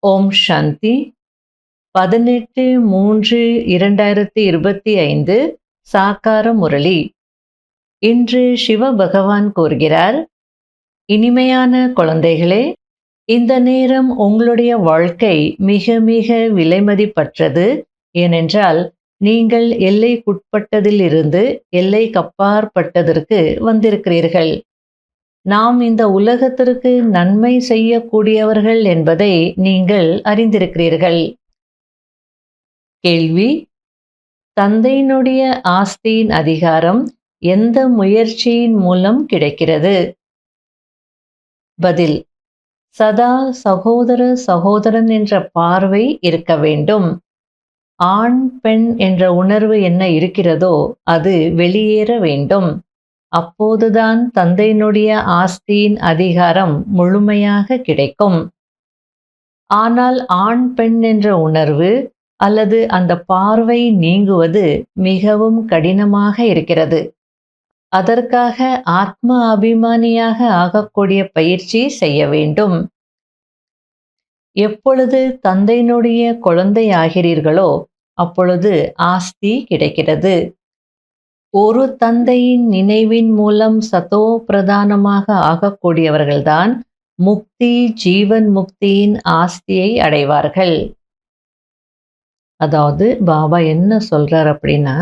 ஓம் சாந்தி. 18-3-2025 சாக்கார முரளி. இன்று சிவ பகவான் கூறுகிறார், இனிமையான குழந்தைகளே, இந்த நேரம் உங்களுடைய வாழ்க்கை மிக மிக விலைமதிப்பற்றது. ஏனென்றால் நீங்கள் எல்லைக்குட்பட்டதிலிருந்து எல்லைக்கப்பாற்பட்டதற்கு வந்திருக்கிறீர்கள். நாம் இந்த உலகத்திற்கு நன்மை செய்யக்கூடியவர்கள் என்பதை நீங்கள் அறிந்திருக்கிறீர்கள். கேள்வி: தந்தையினுடைய ஆஸ்தியின் அதிகாரம் எந்த முயற்சியின் மூலம் கிடைக்கிறது? பதில்: சதா சகோதர சகோதரன் என்ற பார்வை இருக்க வேண்டும். ஆண் பெண் என்ற உணர்வு என்ன இருக்கிறதோ அது வெளியேற வேண்டும். அப்போதுதான் தந்தையினுடைய ஆஸ்தியின் அதிகாரம் முழுமையாக கிடைக்கும். ஆனால் ஆண் பெண் என்ற உணர்வு அல்லது அந்த பார்வை நீங்குவது மிகவும் கடினமாக இருக்கிறது. அதற்காக ஆத்ம அபிமானியாக ஆகக்கூடிய பயிற்சி செய்ய வேண்டும். எப்பொழுது தந்தையினுடைய குழந்தை ஆகிறீர்களோ அப்பொழுது ஆஸ்தி கிடைக்கிறது. ஒரு தந்தையின் நினைவின் மூலம் சதோ பிரதானமாக ஆகக்கூடியவர்கள்தான் முக்தி, ஜீவன் முக்தியின் ஆஸ்தியை அடைவார்கள். அதாவது பாபா என்ன சொல்றார் அப்படின்னா,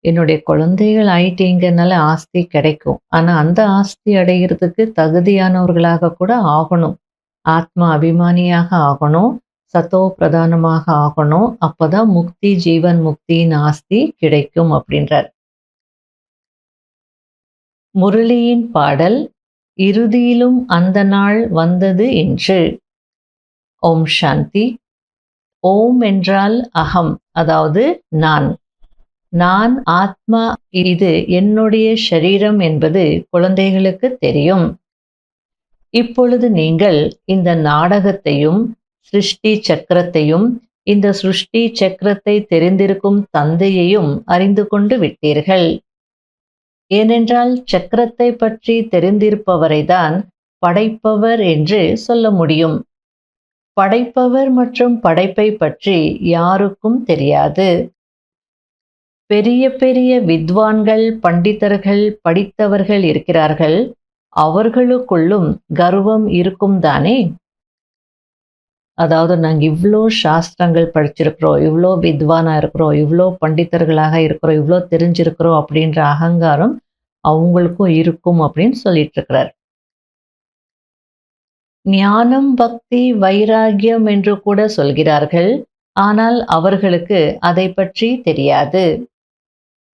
என்னுடைய குழந்தைகள் ஆயிட்டீங்கனால ஆஸ்தி கிடைக்கும். ஆனா அந்த ஆஸ்தி அடைகிறதுக்கு தகுதியானவர்களாக கூட ஆகணும். ஆத்மா அபிமானியாக ஆகணும், சத்தோ பிரதானமாக ஆகணும். அப்பதான் முக்தி, ஜீவன் முக்தியின் ஆஸ்தி கிடைக்கும் அப்படின்றார். முரளியின் பாடல்: இறுதியிலும் அந்த நாள் வந்தது என்று. ஓம் சாந்தி. ஓம் என்றால் அகம், அதாவது நான். நான் ஆத்மா, இது என்னுடைய ஷரீரம் என்பது குழந்தைகளுக்கு தெரியும். இப்பொழுது நீங்கள் இந்த நாடகத்தையும் சிருஷ்டி சக்கரத்தையும் இந்த சிருஷ்டி சக்கரத்தை தெரிந்திருக்கும் தந்தையையும் அறிந்து கொண்டு விட்டீர்கள். ஏனென்றால் சக்கரத்தை பற்றி தெரிந்திருப்பவரைதான் படைப்பவர் என்று சொல்ல முடியும். படைப்பவர் மற்றும் படைப்பை பற்றி யாருக்கும் தெரியாது. பெரிய பெரிய வித்வான்கள், பண்டிதர்கள், படித்தவர்கள் இருக்கிறார்கள். அவர்களுக்குள்ளும் கர்வம் இருக்கும் தானே. அதாவது நாங்கள் இவ்வளோ சாஸ்திரங்கள் படிச்சிருக்கிறோம், இவ்வளோ வித்வானா இருக்கிறோம், இவ்வளோ பண்டிதர்களாக இருக்கிறோம், இவ்வளோ தெரிஞ்சிருக்கிறோம் அப்படின்ற அகங்காரம் அவங்களுக்கும் இருக்கும் அப்படின்னு சொல்லிட்டு இருக்கிறார். ஞானம், பக்தி, வைராகியம் என்று கூட சொல்கிறார்கள். ஆனால் அவர்களுக்கு அதை பற்றி தெரியாது.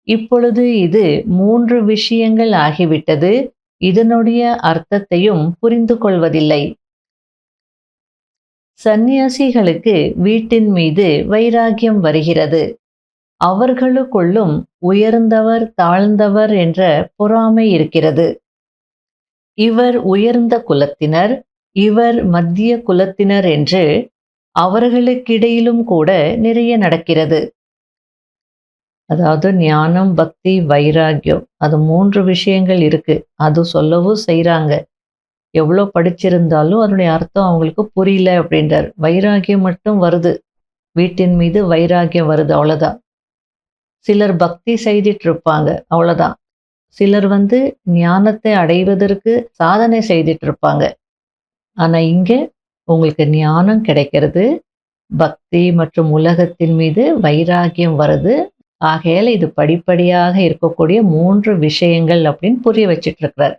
இப்பொழுது இது 3 விஷயங்கள் ஆகிவிட்டது. இதனுடைய அர்த்தத்தையும் புரிந்து கொள்வதில்லை. சந்நியாசிகளுக்கு வீட்டின் மீது வைராகியம் வருகிறது. அவர்களுக்குள்ளும் உயர்ந்தவர், தாழ்ந்தவர் என்ற பொறாமை இருக்கிறது. இவர் உயர்ந்த குலத்தினர், இவர் மத்திய குலத்தினர் என்று அவர்களுக்கிடையிலும் கூட நிறைய நடக்கிறது. அதாவது ஞானம், பக்தி, வைராகியம், அது 3 விஷயங்கள் இருக்கு. அது சொல்லவும் செய்கிறாங்க. எவ்வளோ படிச்சிருந்தாலும் அதனுடைய அர்த்தம் அவங்களுக்கு புரியல அப்படின்றார். வைராகியம் மட்டும் வருது, வீட்டின் மீது வைராகியம் வருது, அவ்வளோதான். சிலர் பக்தி செய்துட்டு இருப்பாங்க, அவ்வளோதான். சிலர் ஞானத்தை அடைவதற்கு சாதனை செய்துட்டு இருப்பாங்க. ஆனால் இங்கே உங்களுக்கு ஞானம் கிடைக்கிறது, பக்தி மற்றும் உலகத்தின் மீது வைராகியம் வருது. ஆகையால் இது படிப்படியாக இருக்கக்கூடிய 3 விஷயங்கள் அப்படின்னு புரிய வச்சிட்டு இருக்கிறார்.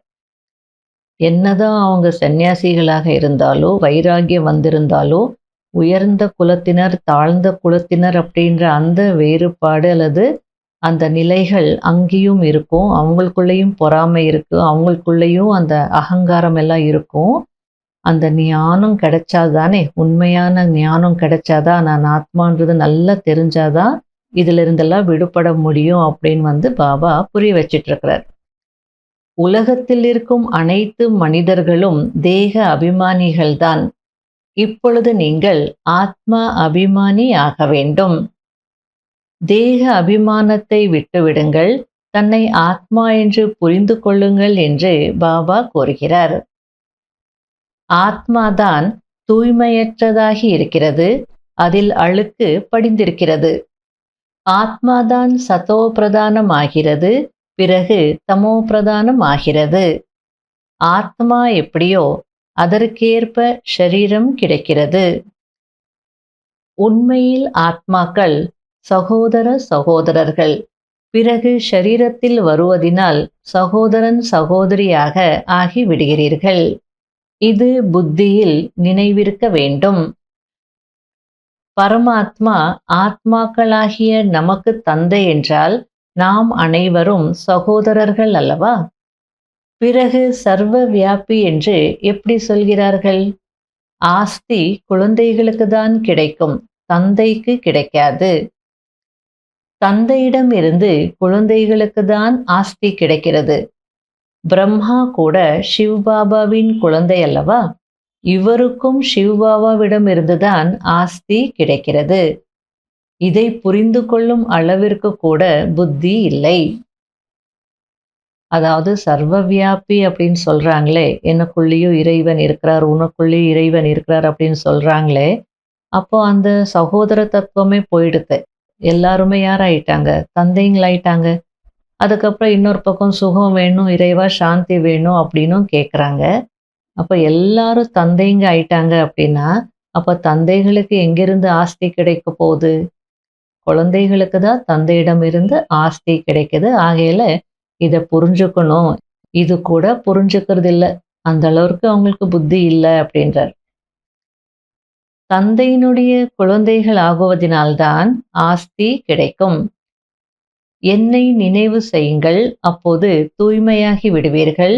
என்னதான் அவங்க சன்னியாசிகளாக இருந்தாலோ, வைராகியம் வந்திருந்தாலோ, உயர்ந்த குலத்தினர், தாழ்ந்த குலத்தினர் அப்படின்ற அந்த வேறுபாடு அல்லது அந்த நிலைகள் அங்கேயும் இருக்கும். அவங்களுக்குள்ளேயும் பொறாமை இருக்கும், அவங்களுக்குள்ளேயும் அந்த அகங்காரம் எல்லாம் இருக்கும். அந்த ஞானம் கிடைச்சாதானே, உண்மையான ஞானம் கிடைச்சாதான், நான் ஆத்மான்றது நல்லா தெரிஞ்சாதான் இதுல இருந்தெல்லாம் விடுபட முடியும் அப்படின்னு பாபா புரிய வச்சிட்டு இருக்கிறார். உலகத்தில் இருக்கும் அனைத்து மனிதர்களும் தேக அபிமானிகள்தான். இப்பொழுது நீங்கள் ஆத்மா அபிமானி ஆக வேண்டும். தேக அபிமானத்தை விட்டுவிடுங்கள், தன்னை ஆத்மா என்று புரிந்து கொள்ளுங்கள் என்று பாபா கூறுகிறார். ஆத்மாதான் தூய்மையற்றதாகி இருக்கிறது. அதில் அழுக்கு படிந்திருக்கிறது. ஆத்மாதான் சதோ பிரதானம் ஆகிறது, பிறகு தமோ பிரதானம் ஆகிறது. ஆத்மா எப்படியோ அதற்கேற்ப ஷரீரம் கிடைக்கிறது. உண்மையில் ஆத்மாக்கள் சகோதர சகோதரர்கள். பிறகு ஷரீரத்தில் வருவதினால் சகோதரன் சகோதரியாக ஆகிவிடுகிறீர்கள். இது புத்தியில் நினைவிருக்க வேண்டும். பரமாத்மா ஆத்மாக்களாகிய நமக்கு தந்தை என்றால் நாம் அனைவரும் சகோதரர்கள் அல்லவா? பிறகு சர்வ வியாபி என்று எப்படி சொல்கிறார்கள்? ஆஸ்தி குழந்தைகளுக்கு தான் கிடைக்கும், தந்தைக்கு கிடைக்காது. தந்தையிடம் இருந்து குழந்தைகளுக்கு தான் ஆஸ்தி கிடைக்கிறது. பிரம்மா கூட சிவ்பாபாவின் குழந்தை அல்லவா? இவருக்கும் சிவ்பாபாவிடம் இருந்துதான் ஆஸ்தி கிடைக்கிறது. இதை புரிந்து கொள்ளும் அளவிற்கு கூட புத்தி இல்லை. அதாவது சர்வவியாபி அப்படின்னு சொல்றாங்களே, எனக்குள்ளேயும் இறைவன் இருக்கிறார், உனக்குள்ளேயும் இறைவன் இருக்கிறார் அப்படின்னு சொல்றாங்களே, அப்போ அந்த சகோதர தத்துவமே போயிடுது. எல்லாருமே யாராயிட்டாங்க? தந்தைங்களாயிட்டாங்க. அதுக்கப்புறம் இன்னொரு பக்கம் சுகம் வேணும், இறைவா சாந்தி வேணும் அப்படின்னும் கேட்குறாங்க. அப்போ எல்லாரும் தந்தைங்க ஆயிட்டாங்க அப்படின்னா, அப்போ தந்தைகளுக்கு எங்கிருந்து ஆஸ்தி கிடைக்க போகுது? குழந்தைகளுக்கு தான் தந்தையிடம் இருந்து ஆஸ்தி கிடைக்குது. ஆகையில இதை புரிஞ்சுக்கணும். இது கூட புரிஞ்சுக்கிறது இல்லை. அந்த அளவுக்கு அவங்களுக்கு புத்தி இல்லை அப்படின்றார். தந்தையினுடைய குழந்தைகள் ஆகுவதினால்தான் ஆஸ்தி கிடைக்கும். என்னை நினைவு செய்யுங்கள், அப்போது தூய்மையாகி விடுவீர்கள்.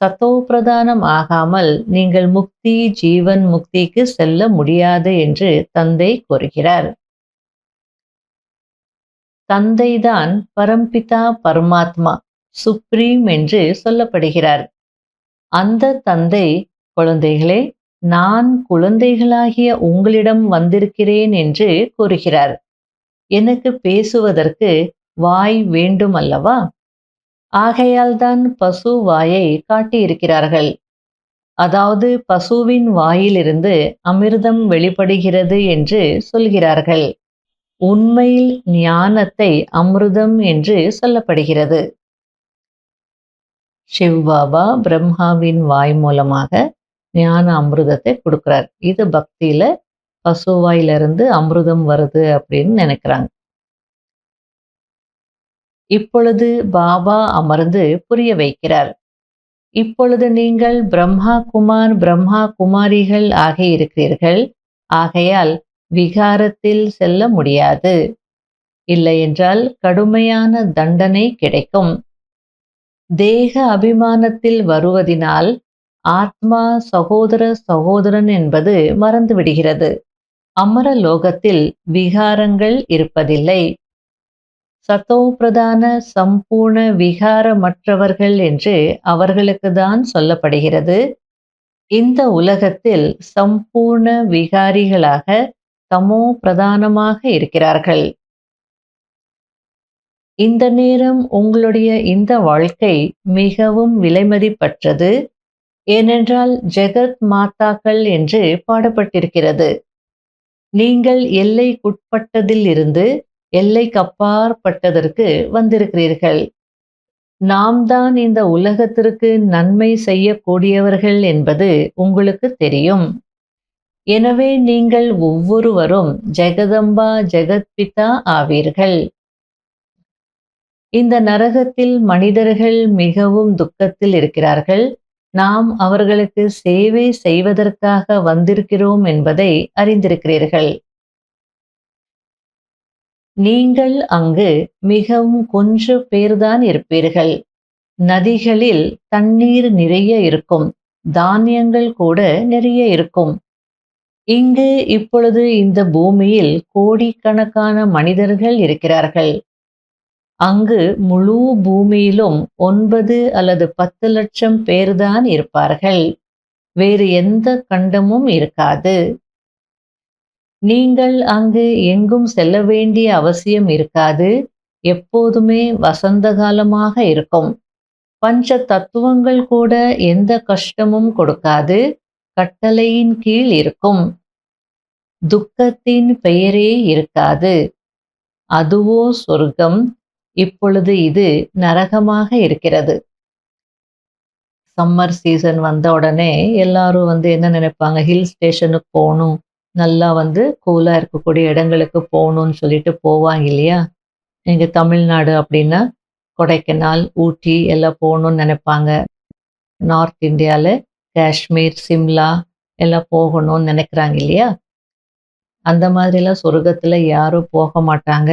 சத்தோ பிரதானம் ஆகாமல் நீங்கள் முக்தி ஜீவன் முக்திக்கு செல்ல முடியாது என்று தந்தை கூறுகிறார். தந்தைதான் பரம்பிதா பரமாத்மா சுப்ரீம் என்று சொல்லப்படுகிறார். அந்த தந்தை, குழந்தைகளே, நான் குழந்தைகளாகிய உங்களிடம் வந்திருக்கிறேன் என்று கூறுகிறார். எனக்கு பேசுவதற்கு வாய் வேண்டும் அல்லவா? ஆகையால் தான் பசு வாயை காட்டியிருக்கிறார்கள். அதாவது பசுவின் வாயிலிருந்து அமிர்தம் வெளிப்படுகிறது என்று சொல்கிறார்கள். உண்மையில் ஞானத்தை அமிர்தம் என்று சொல்லப்படுகிறது. சிவ்பாபா பிரம்மாவின் வாய் மூலமாக ஞான அமிர்தத்தை கொடுக்கிறார். இது பக்தியில பசுவாயிலிருந்து அமிர்தம் வருது அப்படின்னு நினைக்கிறாங்க. இப்பொழுது பாபா அமர்ந்து புரிய வைக்கிறார். இப்பொழுது நீங்கள் பிரம்மா குமார் பிரம்மா குமாரிகள் ஆக இருக்கிறீர்கள். ஆகையால் விகாரத்தில் செல்ல முடியாது. இல்லையென்றால் கடுமையான தண்டனை கிடைக்கும். தேக அபிமானத்தில் வருவதினால் ஆத்மா சகோதர சகோதரன் என்பது மறந்து விடுகிறது. அமர லோகத்தில் விகாரங்கள் இருப்பதில்லை. சத்தோ பிரதான சம்பூர்ண விகாரமற்றவர்கள் என்று அவர்களுக்கு தான் சொல்லப்படுகிறது. இந்த உலகத்தில் சம்பூர்ண விகாரிகளாக தமோ பிரதானமாக இருக்கிறார்கள். இந்த நேரம் உங்களுடைய இந்த வாழ்க்கை மிகவும் விலைமதிப்பற்றது. ஏனென்றால் ஜெகத் மாதாக்கள் என்று பாடப்பட்டிருக்கிறது. நீங்கள் எல்லைக்குட்பட்டதில் இருந்து எல்லைக்கு அப்பாற்பட்டதற்கு வந்திருக்கிறீர்கள். நாம் தான் இந்த உலகத்திற்கு நன்மை செய்யக்கூடியவர்கள் என்பது உங்களுக்கு தெரியும். எனவே நீங்கள் ஒவ்வொருவரும் ஜெகதம்பா ஜெகத்பிதா ஆவீர்கள். இந்த நரகத்தில் மனிதர்கள் மிகவும் துக்கத்தில் இருக்கிறார்கள். நாம் அவர்களுக்கு சேவை செய்வதற்காக வந்திருக்கிறோம் என்பதை அறிந்திருக்கிறீர்கள். நீங்கள் அங்கு மிகவும் கொஞ்சம் பேர்தான் இருப்பீர்கள். நதிகளில் தண்ணீர் நிறைய இருக்கும், தானியங்கள் கூட நிறைய இருக்கும். இங்கு இப்பொழுது இந்த பூமியில் கோடிக்கணக்கான மனிதர்கள் இருக்கிறார்கள். அங்கு முழு பூமியிலும் 9 அல்லது 10 லட்சம் பேர்தான் இருப்பார்கள். வேறு எந்த கண்டமும் இருக்காது. நீங்கள் அங்கு எங்கும் செல்ல வேண்டிய அவசியம் இருக்காது. எப்போதுமே வசந்த காலமாக இருக்கும். பஞ்ச தத்துவங்கள் கூட எந்த கஷ்டமும் கொடுக்காது. கட்டளையின் கீழ் இருக்கும். துக்கத்தின் பெயரே இருக்காது. அதுவோ சொர்க்கம். இப்பொழுது இது நரகமாக இருக்கிறது. சம்மர் சீசன் வந்த உடனே எல்லாரும் என்ன நினைப்பாங்க, ஹில் ஸ்டேஷனுக்கு போகணும், நல்லா கூலா இருக்கக்கூடிய இடங்களுக்கு போகணும்னு சொல்லிட்டு போவாங்க இல்லையா? எங்க தமிழ்நாடு அப்படின்னா கொடைக்கானல், ஊட்டி எல்லாம் போகணும்னு நினைப்பாங்க. நார்த் இந்தியால காஷ்மீர், சிம்லா எல்லாம் போகணும்னு நினைக்கிறாங்க இல்லையா? அந்த மாதிரிலாம் சொர்க்கத்துல யாரும் போக மாட்டாங்க.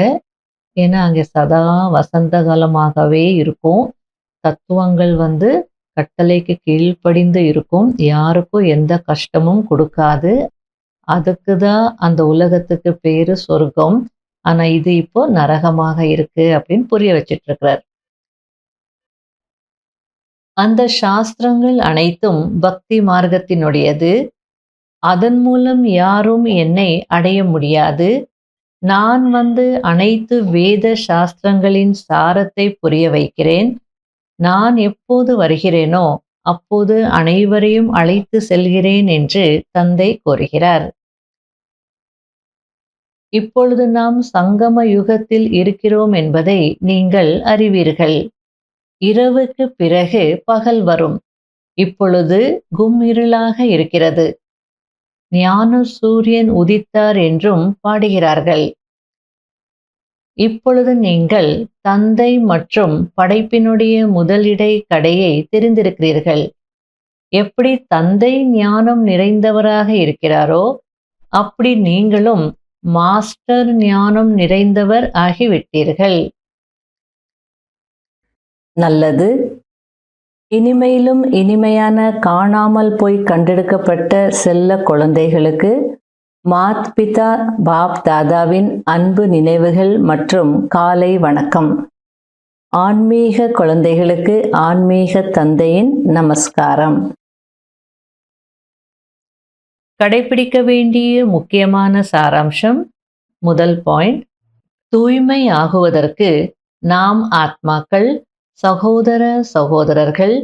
ஏன்னா அங்கே சதா வசந்த காலமாகவே இருக்கும். தத்துவங்கள் கட்டளைக்கு கீழ்ப்படிந்து இருக்கும். யாருக்கும் எந்த கஷ்டமும் கொடுக்காது. அதுக்கு தான் அந்த உலகத்துக்கு பேரு சொர்க்கம். ஆனா இது இப்போ நரகமாக இருக்கு அப்படின்னு புரிய வச்சிட்டு இருக்கிறார். அந்த சாஸ்திரங்கள் அனைத்தும் பக்தி மார்க்கத்தினுடையது. அதன் மூலம் யாரும் என்னை அடைய முடியாது. நான் அனைத்து வேத சாஸ்திரங்களின் சாரத்தை புரிய வைக்கிறேன். நான் எப்போது வருகிறேனோ அப்போது அனைவரையும் அழைத்து செல்கிறேன் என்று தந்தை கூறுகிறார். இப்பொழுது நாம் சங்கம யுகத்தில் இருக்கிறோம் என்பதை நீங்கள் அறிவீர்கள். இரவுக்கு பிறகு பகல் வரும். இப்பொழுது கும்மிருளாக இருக்கிறது. ஞான சூரியன் உதித்தார் என்றும் பாடுகிறார்கள். இப்பொழுது நீங்கள் தந்தை மற்றும் படைப்பினுடைய முதலிடை கடையை தெரிந்திருக்கிறீர்கள். எப்படி தந்தை ஞானம் நிறைந்தவராக இருக்கிறாரோ அப்படி நீங்களும் மாஸ்டர் ஞானம் நிறைந்தவர் ஆகிவிட்டீர்கள். நல்லது. இனிமையிலும் இனிமையான காணாமல் போய் கண்டெடுக்கப்பட்ட செல்ல குழந்தைகளுக்கு மாத் பிதா பாப் தாதாவின் அன்பு நினைவுகள் மற்றும் காலை வணக்கம். ஆன்மீக குழந்தைகளுக்கு ஆன்மீக தந்தையின் நமஸ்காரம். கடைபிடிக்க வேண்டிய முக்கியமான சாராம்சம். முதல் பாயிண்ட், தூய்மை ஆகுவதற்கு நாம் ஆத்மாக்கள், சகோதர சகோதரர்கள்,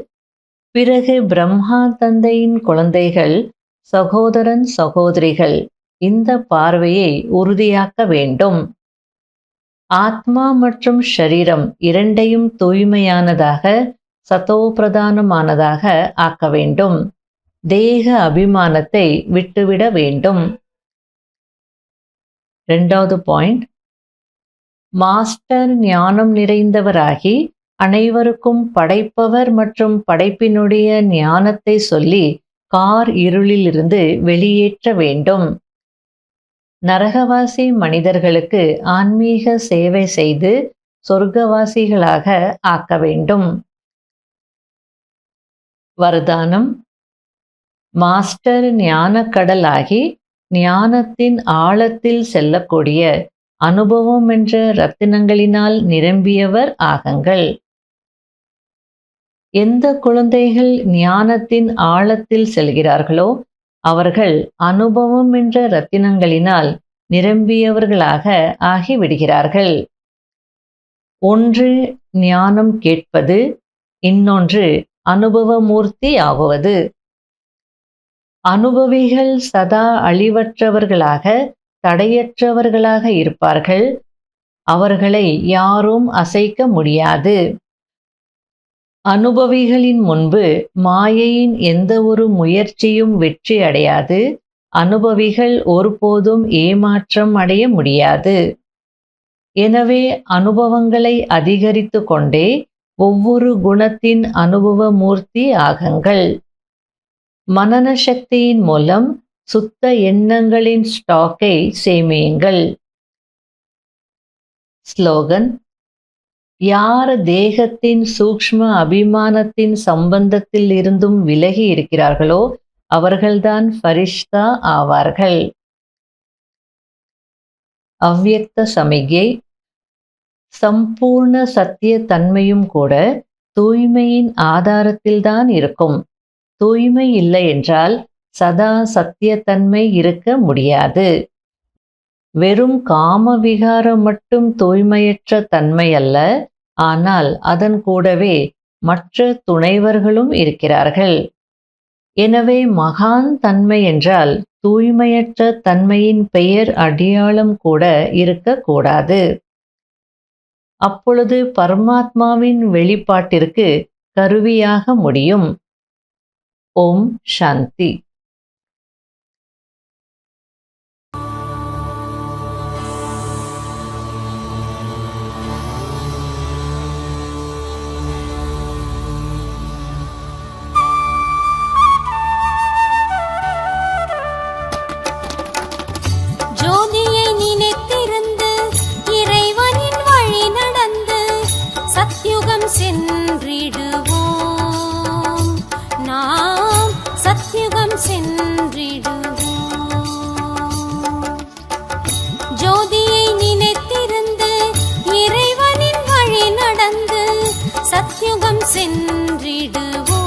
பிறகு பிரம்மா தந்தையின் குழந்தைகள், சகோதரன் சகோதரிகள், இந்த பார்வையை உறுதியாக்க வேண்டும். ஆத்மா மற்றும் ஷரீரம் இரண்டையும் தூய்மையானதாக, சதோபிரதானமானதாக ஆக்க வேண்டும். தேக அபிமானத்தை விட்டுவிட வேண்டும். இரண்டாவது பாயிண்ட், மாஸ்டர் ஞானம் நிறைந்தவராகி அனைவருக்கும் படைப்பவர் மற்றும் படைப்பினுடைய ஞானத்தை சொல்லி கார் இருளிலிருந்து வெளியேற்ற வேண்டும். நரகவாசி மனிதர்களுக்கு ஆன்மீக சேவை செய்து சொர்க்கவாசிகளாக ஆக்க வேண்டும். வரதானம். மாஸ்டர் ஞானக்கடல் ஆகி ஞானத்தின் ஆழத்தில் செல்லக்கூடிய அனுபவம் என்ற ரத்தினங்களினால் நிரம்பியவர் ஆகுங்கள். எந்த குழந்தைகள் ஞானத்தின் ஆழத்தில் செல்கிறார்களோ அவர்கள் அனுபவம் என்ற ரத்தினங்களினால் நிரம்பியவர்களாக ஆகிவிடுகிறார்கள். ஒன்று ஞானம் கேட்பது, இன்னொன்று அனுபவமூர்த்தி ஆகுவது. அனுபவிகள் சதா அழிவற்றவர்களாக, தடையற்றவர்களாக இருப்பார்கள். அவர்களை யாரும் அசைக்க முடியாது. அனுபவிகளின் முன்பு மாயையின் எந்த ஒரு முயற்சியும் வெற்றி அடையாது. அனுபவிகள் ஒருபோதும் ஏமாற்றம் அடைய முடியாது. எனவே அனுபவங்களை அதிகரித்து கொண்டே ஒவ்வொரு குணத்தின் அனுபவ மூர்த்தி ஆகுங்கள். மனன சக்தியின் மூலம் சுத்த எண்ணங்களின் ஸ்டாக்கை சேமியுங்கள். ஸ்லோகன். யார் தேகத்தின் சூக்ஷ்ம அபிமானத்தின் சம்பந்தத்தில் இருந்தும் விலகி இருக்கிறார்களோ அவர்கள்தான் ஃபரிஷ்தா ஆவார்கள். அவ்யக்த சமிகை. சம்பூர்ண சத்திய தன்மையும் கூட தூய்மையின் ஆதாரத்தில்தான் இருக்கும். தூய்மை இல்லை என்றால் சதா சத்தியத்தன்மை இருக்க முடியாது. வெறும் காம விகாரம் மட்டும் தூய்மையற்ற தன்மை அல்ல, ஆனால் அதன் கூடவே மற்ற துணைவர்களும் இருக்கிறார்கள். எனவே மகான் தன்மை என்றால் தூய்மையற்ற தன்மையின் பெயர் அடையாளம் கூட இருக்கக்கூடாது. அப்பொழுது பரமாத்மாவின் வெளிப்பாட்டிற்கு கருவியாக முடியும். ஓம் சாந்தி. ஜோதியை நினைத்திருந்து இறைவனின் வழி நடந்து சத்யுகம் சென்றிடுவோம். நாம் சத்யுகம் சென்றிடுவோம். ஜோதியை நினைத்திருந்து இறைவனின் வழி நடந்து சத்யுகம் சென்றிடுவோம்.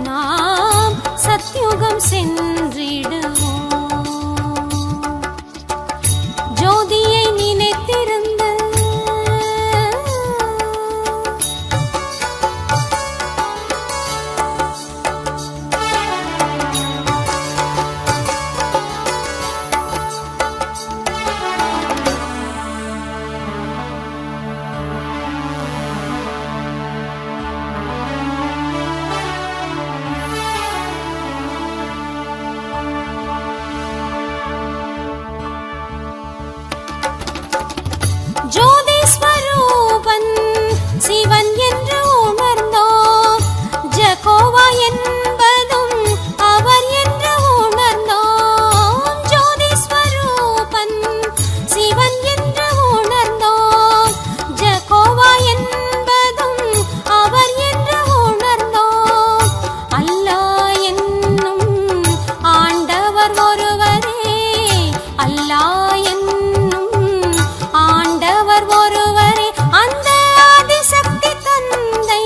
நாம் சத்யுகம் சென்றிடுவோம். ஜோதியை நினைத்திருந்து ஜோதி ஸ்வரூபன் சிவன் என்று உணர்ந்தோம். ஜெகோவா என்பதும் அவர் என்று உணர்ந்தோம். ஜோதி ஸ்வரூபன் சிவன் என்று உணர்ந்தோம். ஜெகோவா என்பதும் அவர் என்று உணர்ந்தோம். அல்லாஹ் என்னும் ஆண்டவர் ஒருவரே. அல்லாஹ் என்னும் ஆண்டவர் ஒருவரே. அந்த ஆதிசக்தி தந்தை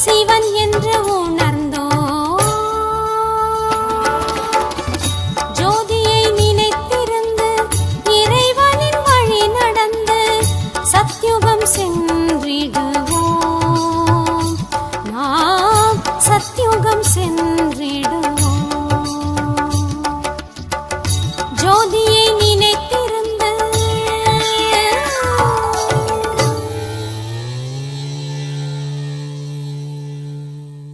சிவன் என்று உணர்ந்தோம். ஜோதியை நினைத்திருந்து இறைவனின் வழி நடந்து சத்யுகம் சென்றிடுவோம். நாம் சத்யுகம் சென்று